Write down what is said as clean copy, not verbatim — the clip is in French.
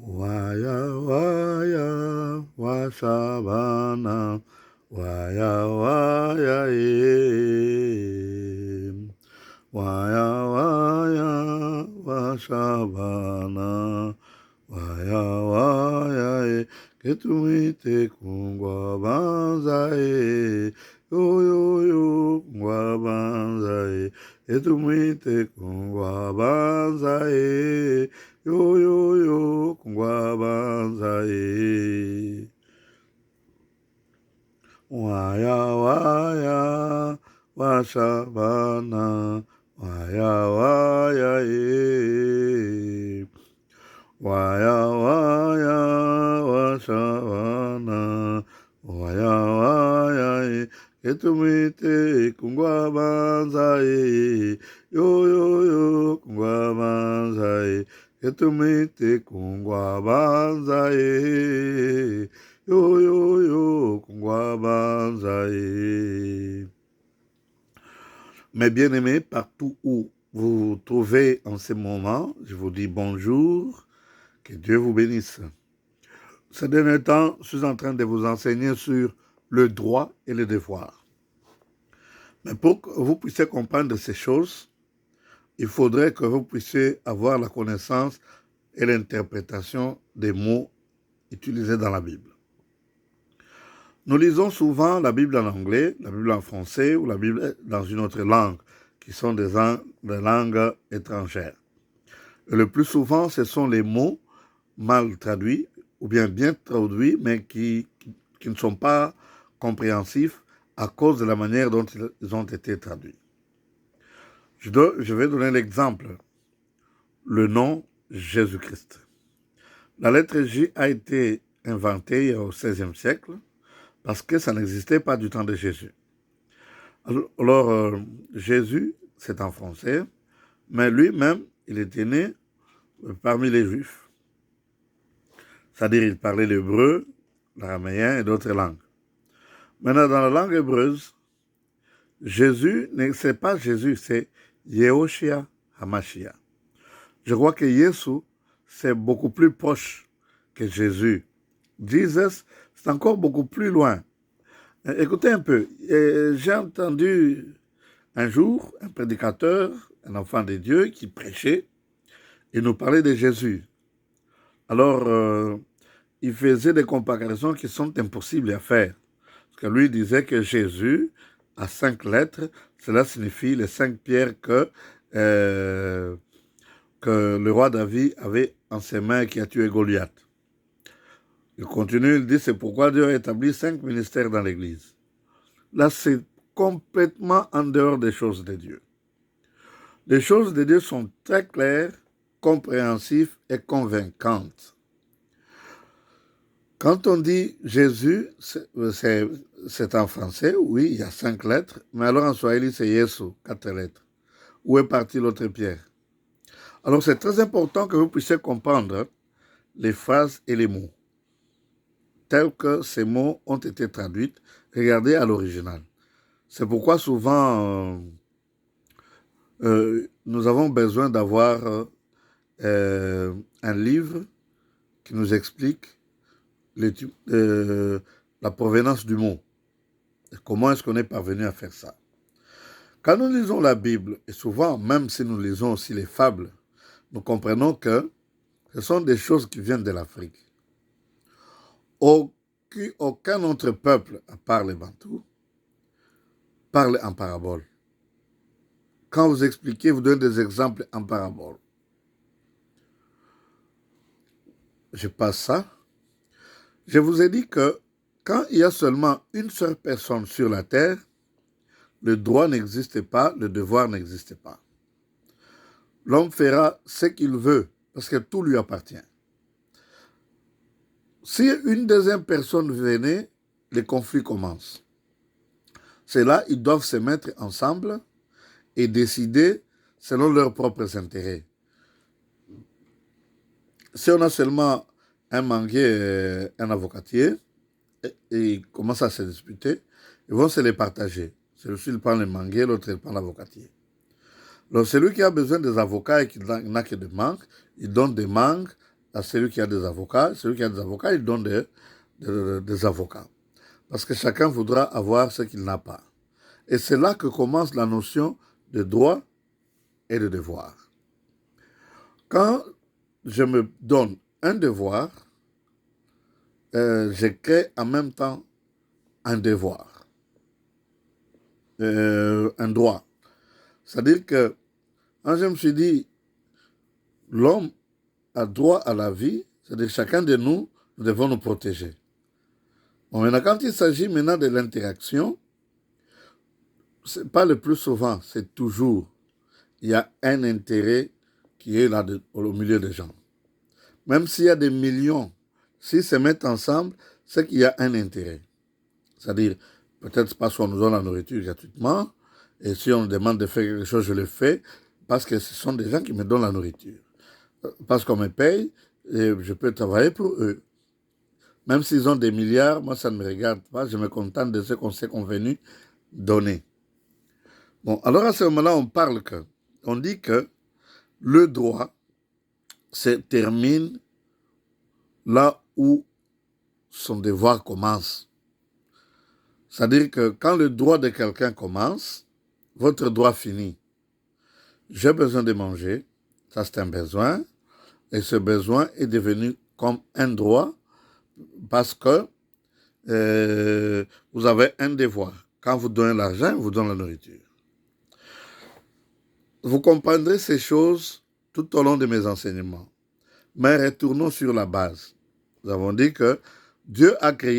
Waya waya wasabana waya waya waya waya wasabana waya waya ketumite kungwa banzae yo yo yo kungwa banzae ketumite kungwa banzae yo yo yo kungwa banzae waya waya wasabana waya waya waya waya wasabana waya waya ketumite kungwa banzae yo yo yo kungwa banzae ketumite kungwa banzae yo yo yo kungwa banzae. Mes bien-aimés, partout où vous vous trouvez en ce moment, je vous dis bonjour, que Dieu vous bénisse. Ces derniers temps, je suis en train de vous enseigner sur le droit et le devoir. Mais pour que vous puissiez comprendre ces choses, il faudrait que vous puissiez avoir la connaissance et l'interprétation des mots utilisés dans la Bible. Nous lisons souvent la Bible en anglais, la Bible en français ou la Bible dans une autre langue, qui sont des langues étrangères. Et le plus souvent, ce sont les mots mal traduits ou bien traduits, mais qui ne sont pas compréhensifs à cause de la manière dont ils ont été traduits. Je vais donner l'exemple. Le nom Jésus-Christ. La lettre J a été inventée au XVIe siècle parce que ça n'existait pas du temps de Jésus. Alors Jésus, c'est en français, mais lui-même, il était né parmi les Juifs. C'est-à-dire, il parlait l'hébreu, l'araméen et d'autres langues. Maintenant, dans la langue hébreuse, Jésus, c'est pas Jésus, c'est Yehoshua HaMashiach. Je crois que Yesu, c'est beaucoup plus proche que Jésus. Jesus, c'est encore beaucoup plus loin. Écoutez un peu, j'ai entendu un jour un prédicateur, un enfant de Dieu, qui prêchait et nous parlait de Jésus. Alors, il faisait des comparaisons qui sont impossibles à faire. Parce que lui disait que Jésus a 5 lettres, cela signifie les 5 pierres que le roi David avait en ses mains qui a tué Goliath. Il continue, il dit, c'est pourquoi Dieu a établi 5 ministères dans l'Église. Là, c'est complètement en dehors des choses de Dieu. Les choses de Dieu sont très claires, compréhensives et convaincantes. Quand on dit Jésus, c'est en français, oui, il y a 5 lettres, mais alors en swahili, c'est Yesu, 4 lettres. Où est partie l'autre pierre? Alors, c'est très important que vous puissiez comprendre les phrases et les mots, tels que ces mots ont été traduits. Regardez à l'original. C'est pourquoi souvent, nous avons besoin d'avoir un livre qui nous explique la provenance du mot. Et comment est-ce qu'on est parvenu à faire ça? Quand nous lisons la Bible, et souvent, même si nous lisons aussi les fables, nous comprenons que ce sont des choses qui viennent de l'Afrique. Aucun autre peuple, à part les Bantous, parle en parabole. Quand vous expliquez, vous donnez des exemples en parabole. Je passe ça. Je vous ai dit que quand il y a seulement une seule personne sur la terre, le droit n'existe pas, le devoir n'existe pas. L'homme fera ce qu'il veut, parce que tout lui appartient. Si une deuxième personne venait, les conflits commencent. C'est là ils doivent se mettre ensemble et décider selon leurs propres intérêts. Si on a seulement un manguier et un avocatier, et ils commencent à se disputer, ils vont se les partager. Celui-ci il prend le manguier, l'autre il prend l'avocatier. Donc celui qui a besoin des avocats et qui n'a que des mangues, il donne des mangues à celui qui a des avocats. Celui qui a des avocats, il donne des avocats. Parce que chacun voudra avoir ce qu'il n'a pas. Et c'est là que commence la notion de droit et de devoir. Quand je me donne un devoir, je crée en même temps un devoir, un droit. C'est-à-dire que quand je me suis dit, l'homme a droit à la vie, c'est-à-dire que chacun de nous, nous devons nous protéger. Bon, maintenant, quand il s'agit maintenant de l'interaction, c'est pas le plus souvent, c'est toujours, il y a un intérêt qui est là au milieu des gens. Même s'il y a des millions, s'ils se mettent ensemble, c'est qu'il y a un intérêt. C'est-à-dire, peut-être parce qu'on nous donne la nourriture gratuitement, et si on me demande de faire quelque chose, je le fais, parce que ce sont des gens qui me donnent la nourriture. Parce qu'on me paye, et je peux travailler pour eux. Même s'ils ont des milliards, moi ça ne me regarde pas, je me contente de ce qu'on s'est convenu donner. Bon, alors à ce moment-là, on dit que le droit se termine là où son devoir commence. C'est-à-dire que quand le droit de quelqu'un commence, votre droit finit. J'ai besoin de manger, ça c'est un besoin, et ce besoin est devenu comme un droit parce que vous avez un devoir. Quand vous donnez l'argent, vous donnez la nourriture. Vous comprendrez ces choses tout au long de mes enseignements. Mais retournons sur la base. Nous avons dit que Dieu a créé